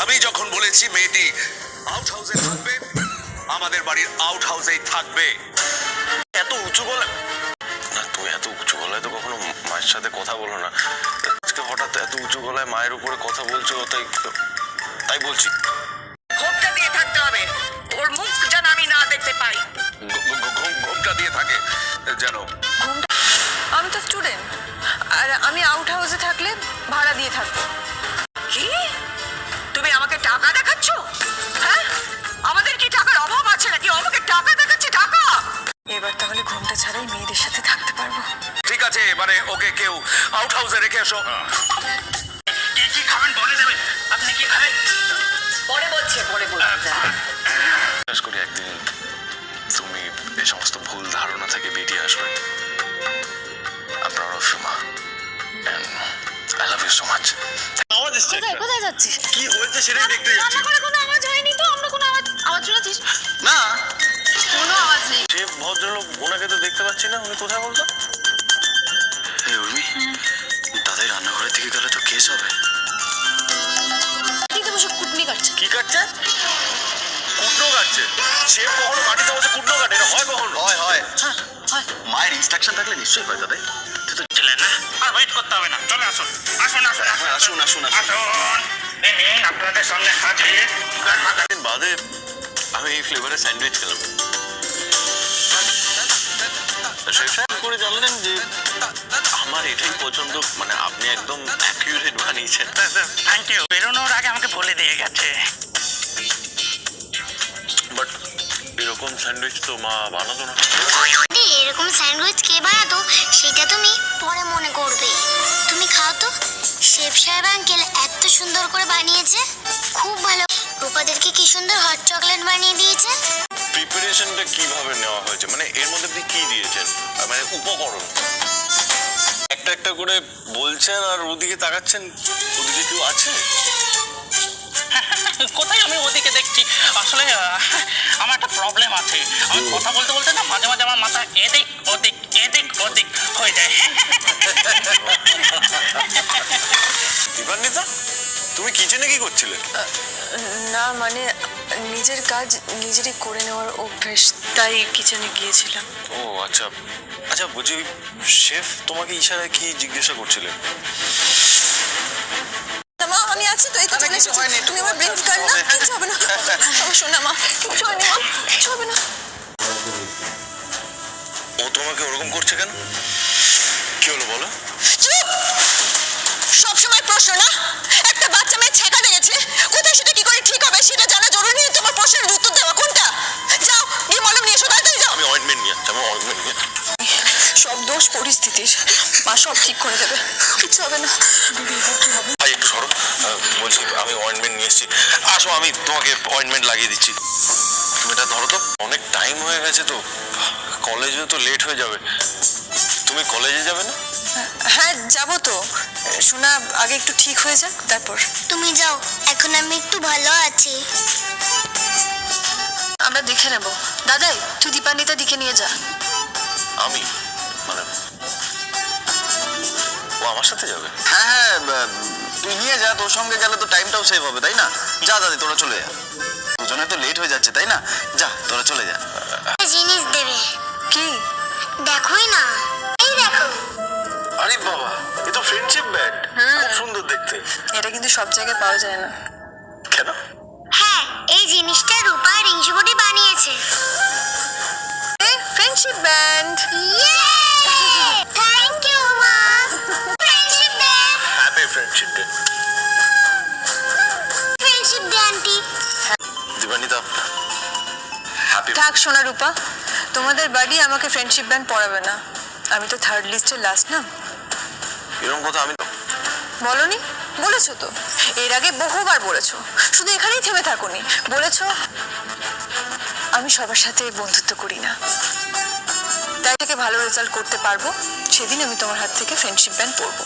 আমি যখন বলেছি মেয়েটি আউট হাউসে থাকবে, আমাদের বাড়ির আউট হাউসেই থাকবে। এত উঁচু গলায় না, তুমি এত উঁচু গলায় তো কখনো মায়ের সাথে কথা বলো না। আজকে হঠাৎ এত উঁচু গলায় মায়ের উপরে কথা বলছো, তাই বলছি। ঘোমটা দিয়ে থাকতে হবে, ওর মুখ যেন আমি না দেখতে পাই। ঘোমটা দিয়ে থাকে যেন? আমি তো স্টুডেন্ট, আর আমি আউট হাউসে থাকলে ভাড়া দিয়ে থাকবো। কি তুমি আমাকে টাকা দেখাচ্ছ? হ্যাঁ, আমাদের কি টাকার অভাব আছে নাকি? আমাকে টাকা দেখাচ্ছে? টাকা? এবার তাহলে ঘোমটা ছাড়াই মেয়েদের সাথে থাকতে পারবো। ঠিক আছে, এবারে ওকে কেউ আউট হাউসে রেখে এসো। কি খাবেন বলে দেবেন? আপনি কি খাবেন? পরে বলছে। বিশ্বাস করি একদিন তুমি এই সমস্ত ভুল ধারণা থেকে বেরিয়ে আসবে। I'm proud of you, মা, and I love you so much. আওয়াজ এসছে। কোথায় যাচ্ছিস? কি হয়েছে সেটাই দেখতে যাচ্ছি। কোনো আওয়াজ হয়নি তো? আমরা কোনো আওয়াজ শুনেছিস? না, কোনো আওয়াজ নেই। যে ভদ্রলোক, ওনাকে তো দেখতে পাচ্ছি না, উনি কোথায় বলতো? এই উর্মি, দাদাই রান্নাঘরের দিকে গেলে তো কেস হবে। ঠিক বসে কুটনি কাটছে। কি কাটছে? কুটনো কাটছে? সে কখনো মাটিতে বসে কুটনো কাটে? এটা হয় কখন? হয় হয়। মায়ের ইনস্ট্রাকশন থাকলে নিশ্চয়ই হয় দাদাই। তুই তো ছিলেন না, আর ওয়েট করতে হবে না। চলে আসুন। আসুন। আপনাদের সামনে হাজির। দিন বাদে আমি এই ফ্লেভারের স্যান্ডউইচ খেলাম। শেফ সাহেব করে জানলেন যে আমার এটাই পছন্দ, মানে আপনি একদম অ্যাকিউরেট বানিয়েছেন। Thank you. বেরোনোর আগে আমাকে বলে দিয়ে গেছে। বাট এরকম স্যান্ডউইচ তো মা বানাতো না। এরকম স্যান্ডউইচ কে বানাতো সেটা তুমি পরে মনে করবে। তুমি খাও তো, শেফ সাহেব আঙ্কেল এত সুন্দর করে বানিয়েছে, খুব ভালো। রূপাদেরকে কি সুন্দর হট চকলেট বানিয়ে দিয়েছে। প্রিপারেশনটা কিভাবে নেওয়া হয়েছে, মানে এর মধ্যে আপনি কি দিয়েছেন, মানে উপকরণ? একটা একটা করে বলছেন আর ওদিকে তাকাচ্ছেন, ওদিকে কেউ আছে? কোথায় আমি ওদিকে দেখছি? আসলে আমার একটা প্রবলেম আছে। আমি কথা বলতে বলতে না মাঝে মাঝে আমার মাথা এদিক ওদিক হয়ে যায়। দীপান্বিতা, তুমি কিচেনে কি করছিলে? না, মানে নিজের কাজ নিজেরই করে নেওয়ার অভ্যেস, তাই কিচেনে গিয়েছিলাম। ও আচ্ছা আচ্ছা, বলছি শেফ তোমাকে ইশারায় কি জিজ্ঞাসা করছিলেন? মা, আমি আছি তো, এই তো চলে এসেছি। তুমি আমার ব্রেক কার না, কিচ্ছু হবে না। আমার শোনা মা, কিচ্ছু হয়নি মা, কিচ্ছু হবে না। ও তোমাকে ওরকম করছে কেন? কি হলো বলো? চুপ! সবসময় প্রশ্ন না? একটা বাচ্চা মেয়ে ছেঁকাতে গেছে, কোথায় সেটা কি করে ঠিক হবে সেটা জানা জরুরি। তোমার প্রশ্নের উত্তর দেওয়া কোনটা? যাও, গিয়ে মলম নিয়ে এসো, তাড়াতাড়ি যাও। আমি অয়েন্টমেন্ট নিয়ে আসছি, সব দোষ পরিস্থিতির, মা সব ঠিক করে দেবে, কিচ্ছু হবে না। ভাই একটু সরো, বলছি আমি অয়েন্টমেন্ট নিয়ে এসেছি। আসো, আমি তোমাকে অয়েন্টমেন্ট লাগিয়ে দিচ্ছি। তুমি এটা ধরো তো, অনেক টাইম হয়ে গেছে তো, কলেজে তো লেট হয়ে যাবে। তুমি কলেজে যাবে না? হ্যাঁ, যাবো তো। শোনা, আগে একটু ঠিক হয়ে যাক তারপর। তুমি যাও, এখন আমি একটু ভালো আছি। আমরা দেখে নেব। দাদাই, তুই দীপান্বিতা দিকে নিয়ে যা। আমি মানে ও আমার সাথে যাবে? হ্যাঁ, তুই নিয়ে যা, তোর সঙ্গে গেলে তো টাইমটাও সেভ হবে, তাই না? যা দাদি, তোরা চলে যা। দুজনে তো লেট হয়ে যাচ্ছে, তাই না? যা, তোরা চলে যা। জিনিস দেবে, কি? দেখোই না, এই দেখো। আরে বাবা, এ তো ফ্রেন্ডশিপ ব্যান্ড, খুব সুন্দর দেখতে। এটা কিন্তু সব জায়গায় পাওয়া যায় না। কেন? হ্যাঁ, এই জিনিসটা রূপা আর রিংশুবুটি বানিয়েছে। Friendship band. থ্যাংক ইউ মা। Friendship band. Happy friendship day. Friendship day aunty. Dipanwita, happy. থাক সোনা রূপা, তোমাদের বাড়ি আমাকে ফ্রেন্ডশিপ ব্যান্ড পড়াবে না। আমি তো থার্ড লিস্টের লাস্ট না। এরকম কথা আমি বলনি? বলেছো তো, এর আগে বহুবার বলেছো, শুধু এখানেই থেমে থাকোনি। বলেছো আমি সবার সাথে বন্ধুত্ব করি না, তাই থেকে ভালো রেজাল্ট করতে পারবো সেদিন আমি তোমার হাত থেকে ফ্রেন্ডশিপ ব্যান্ড পড়বো।